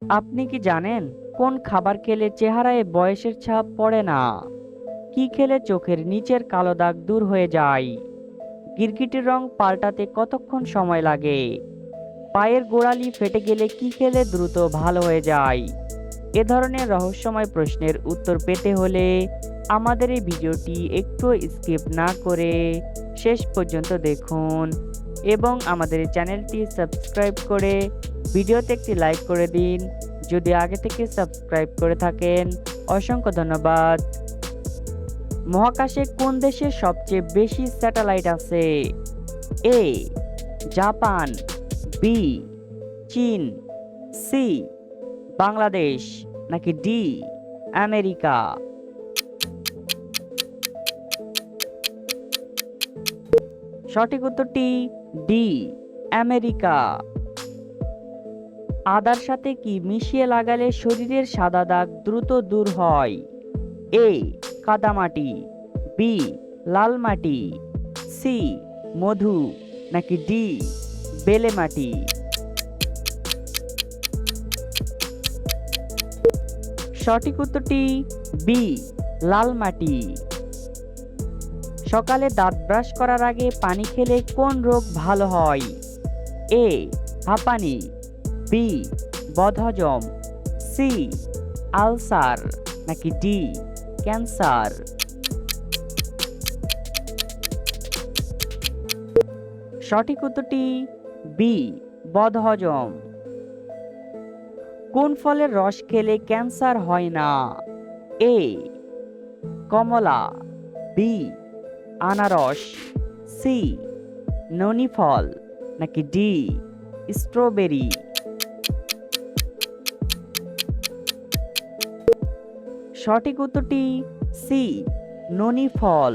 আপনি কি জানেন কোন খাবার খেলে চেহারায় বয়সের ছাপ পড়ে না? কি খেলে চোখের নিচের কালো দাগ দূর হয়ে যায়? গিরগিটির রং পাল্টাতে কতক্ষণ সময় লাগে? পায়ের গোড়ালি ফেটে গেলে কি খেলে দ্রুত ভালো হয়ে যায়? এ ধরনের রহস্যময় প্রশ্নের উত্তর পেতে হলে আমাদের এই ভিডিওটি একটু স্কিপ না করে শেষ পর্যন্ত দেখুন এবং আমাদের এই চ্যানেলটি সাবস্ক্রাইব করে ভিডিওতে একটি লাইক করে দিন। যদি আগে থেকে সাবস্ক্রাইব করে থাকেন, অসংখ্য ধন্যবাদ। মহাকাশে কোন দেশে সবচেয়ে বেশি স্যাটেলাইট আছে? এ জাপান, বি চীন, সি বাংলাদেশ, নাকি ডি আমেরিকা? সঠিক উত্তরটি ডি আমেরিকা। আদার সাথে কি মিশিয়ে লাগালে শরীরের সাদা দাগ দ্রুত দূর হয়? এ কাদামাটি, বি লাল মাটি, সি মধু, নাকি ডি বেলে মাটি? সঠিক উত্তরটি বি লাল মাটি। সকালে দাঁত ব্রাশ করার আগে পানি খেলে কোন রোগ ভালো হয়? এ হাঁপানি, বি বদহজম, সি আলসার, নাকি ডি ক্যান্সার? সঠিক উত্তরটি বি বদহজম। কোন ফলের রস খেলে ক্যান্সার হয় না? এ কমলা, বি আনারস, সি ননি ফল, নাকি ডি স্ট্রবেরি? সঠিক উত্তরটি সি ননি ফল।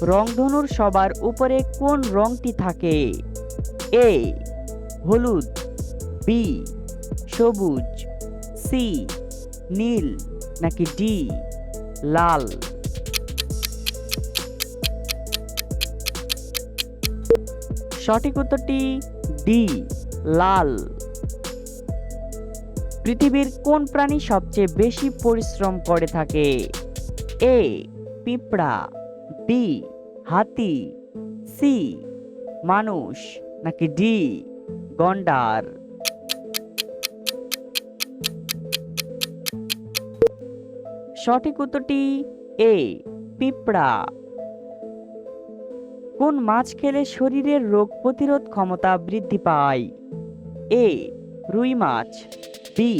রংধনুর সবার উপরে কোন রংটি থাকে? এ হলুদ, বি সবুজ, সি নীল, নাকি ডি লাল? সঠিক উত্তরটি ডি লাল। পৃথিবীর কোন প্রাণী সবচেয়ে বেশি পরিশ্রম করে থাকে? এ পিঁপড়া, বি হাতি, সি মানুষ, নাকি ডি গন্ডার? সঠিক উত্তরটি এ পিঁপড়া। কোন মাছ খেলে শরীরের রোগ প্রতিরোধ ক্ষমতা বৃদ্ধি পায়? এ রুই মাছ, বি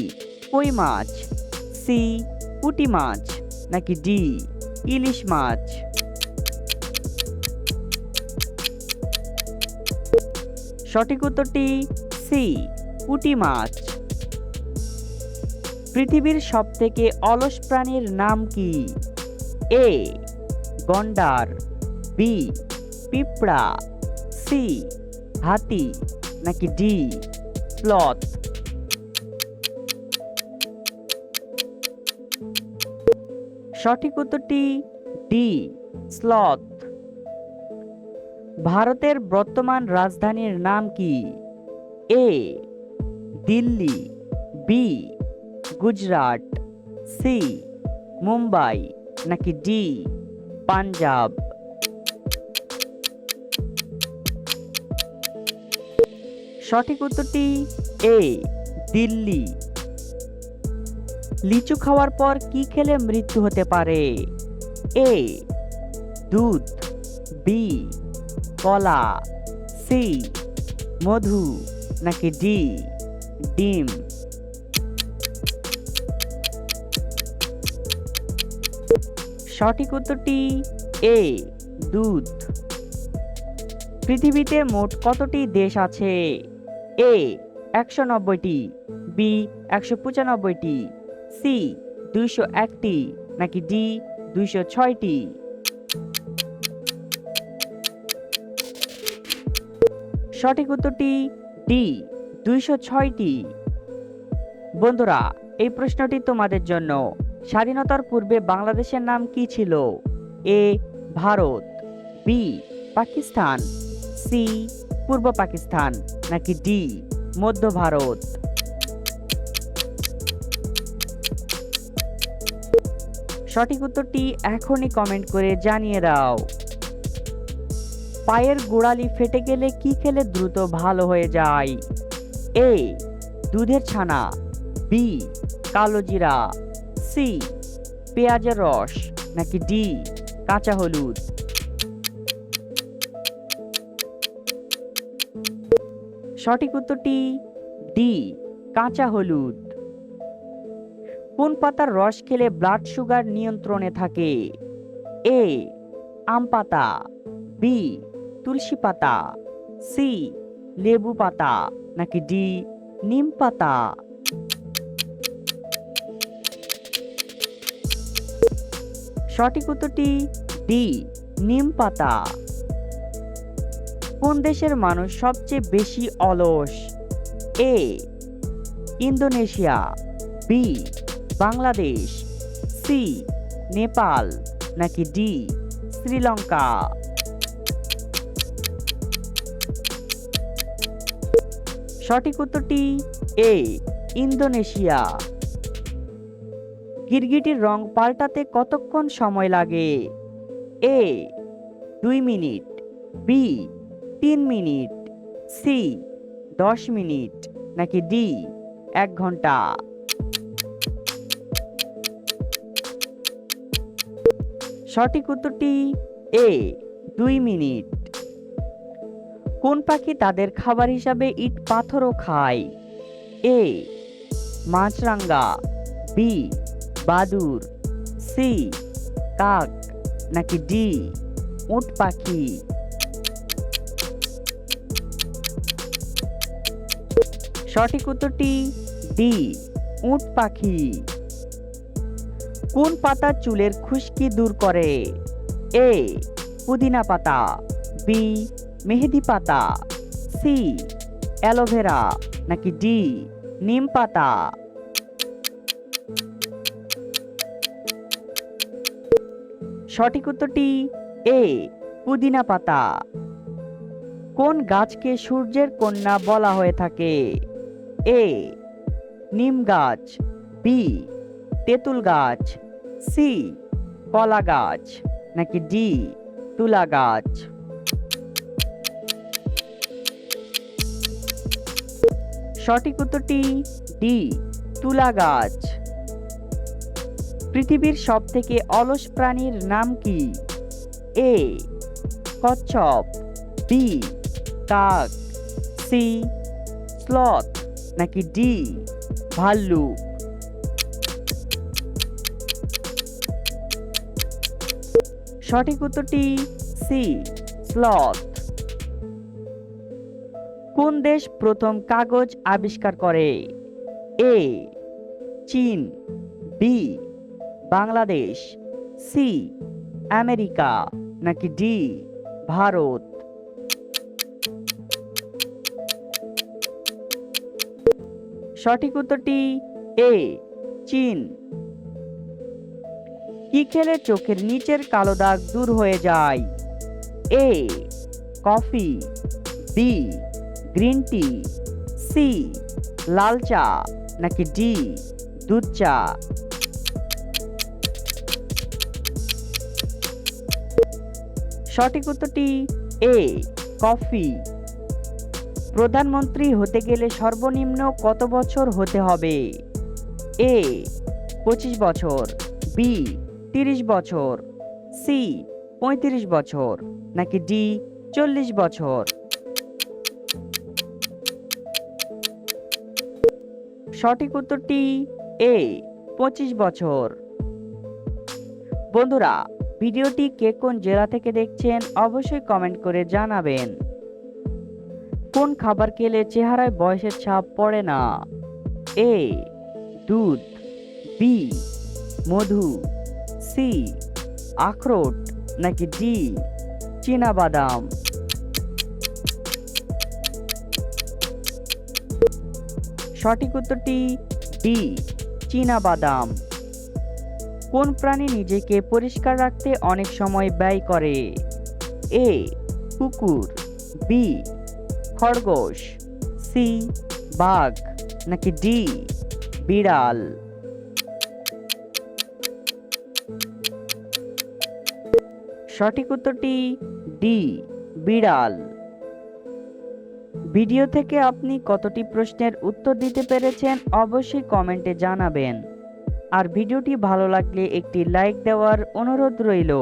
কই মাছ, সি পুঁটি মাছ, নাকি ডি ইলিশ মাছ? সঠিক উত্তরটি সি পুঁটি মাছ। পৃথিবীর সবথেকে অলস প্রাণীর নাম কি? এ গন্ডার, বি পিঁপড়া, সি হাতি, নাকি ডি স্লথ? সঠিক উত্তরটি ডি স্লথ। ভারতের বর্তমান রাজধানীর নাম কি? এ দিল্লি, বি গুজরাট, সি মুম্বাই, নাকি ডি পাঞ্জাব? সঠিক উত্তরটি এ দিল্লি। লিচু খাওয়ার পর কি খেলে মৃত্যু হতে পারে? এ দুধ, বি কলা, সি মধু, নাকি ডি ডিম? সঠিক উত্তরটি এ দুধ। পৃথিবীতে মোট কতটি দেশ আছে? এ 190টি, বি 195টি, সি 201টি, নাকি ডি 206টি? সঠিক উত্তরটি ডি 206টি। বন্ধুরা, এই প্রশ্নটি তোমাদের জন্য। স্বাধীনতার পূর্বে বাংলাদেশের নাম কি ছিল? এ ভারত, বি পাকিস্তান, সি পূর্ব পাকিস্তান, নাকি ডি মধ্য ভারত? সঠিক উত্তরটি এখনই কমেন্ট করে জানিয়ে দাও। পায়ের গোড়ালি ফেটে গেলে কি খেলে দ্রুত ভালো হয়ে যায়? এ দুধের ছানা, বি কালো জিরা, সি পেঁয়াজের রস, নাকি ডি কাঁচা হলুদ? সঠিক উত্তরটি ডি কাঁচা হলুদ। কোন পাতার রস খেলে ব্লাড সুগার নিয়ন্ত্রণে থাকে? এ আম পাতা, বি তুলসী পাতা, সি লেবু পাতা, নাকি ডি নিম পাতা? সঠিক উত্তরটি ডি নিম পাতা। কোন দেশের মানুষ সবচেয়ে বেশি অলস? A Indonesia, B Bangladesh, C Nepal, নাকি ডি শ্রীলঙ্কা? সঠিক উত্তরটি এ ইন্দোনেশিয়া। গিরগিটির রং পাল্টাতে কতক্ষণ সময় লাগে? A 2 minute, B 3 minute, C 10 minute, নাকি ডি 1 ঘন্টা? সঠিক উত্তরটি এ 2 মিনিট। কোন পাখি তাদের খাবার হিসাবে ইট পাথরও খায়? এ মাছরাঙা, বি বাদুর, সি কাক, নাকি ডি উট পাখি? সঠিক উত্তরটি ডি উট পাখি। কোন পাতা চুলের খুশকি দূর করে? এ পুদিনা পাতা, বি মেহেদি পাতা, সি অ্যালোভেরা, নাকি ডি নিম পাতা? সঠিক উত্তরটি এ পুদিনা পাতা। কোন গাছকে সূর্যের কন্যা বলা হয়ে থাকে? এ নিম গাছ, বি তেঁতুল গাছ, সি কলা গাছ, নাকি ডি তুলা গাছ? সঠিক উত্তরটি ডি তুলা গাছ। পৃথিবীর সবথেকে অলস প্রাণীর নাম কি? এ কচ্ছপ, বি কাক, সি স্লথ, নাকি ডি ভাল্লুক? সঠিক উত্তরটি সি স্লথ। কোন দেশ প্রথম কাগজ আবিষ্কার করে? এ চীন, বি বাংলাদেশ, সি আমেরিকা, নাকি ডি ভারত? সঠিক উত্তরটি এ চীন। কি খেলে চোখের নিচের কালো দাগ দূর হয়ে যায়? A coffee, B green tea, C লাল চা, নাকি ডি দুধ চা? সঠিক উত্তরটি এ কফি। প্রধানমন্ত্রী হতে গেলে সর্বনিম্ন কত বছর হতে হবে? এ 25 বছর, বি 30 বছর, সি 35 বছর, নাকি ডি 40 বছর? সঠিক উত্তরটি এ 25 বছর। বন্ধুরা, ভিডিওটি কে কোন জেলা থেকে দেখছেন অবশ্যই কমেন্ট করে জানাবেন। কোন খাবার খেলে চেহারায় বয়সের ছাপ পড়ে না? এ দুধ, বি মধু, সি আখরোট, নাকি ডি চীনাবাদাম? সঠিক উত্তরটি ডি চীনাবাদাম। কোন প্রাণী নিজেকে পরিষ্কার রাখতে অনেক সময় ব্যয় করে? এ কুকুর, বি খরগোশ, সি বাঘ, নাকি ডি বিড়াল? সঠিক উত্তরটি ডি, বিড়াল। ভিডিও থেকে আপনি কতটি প্রশ্নের উত্তর দিতে পেরেছেন অবশ্যই কমেন্টে জানাবেন। আর ভিডিওটি ভালো লাগলে একটি লাইক দেওয়ার অনুরোধ রইল।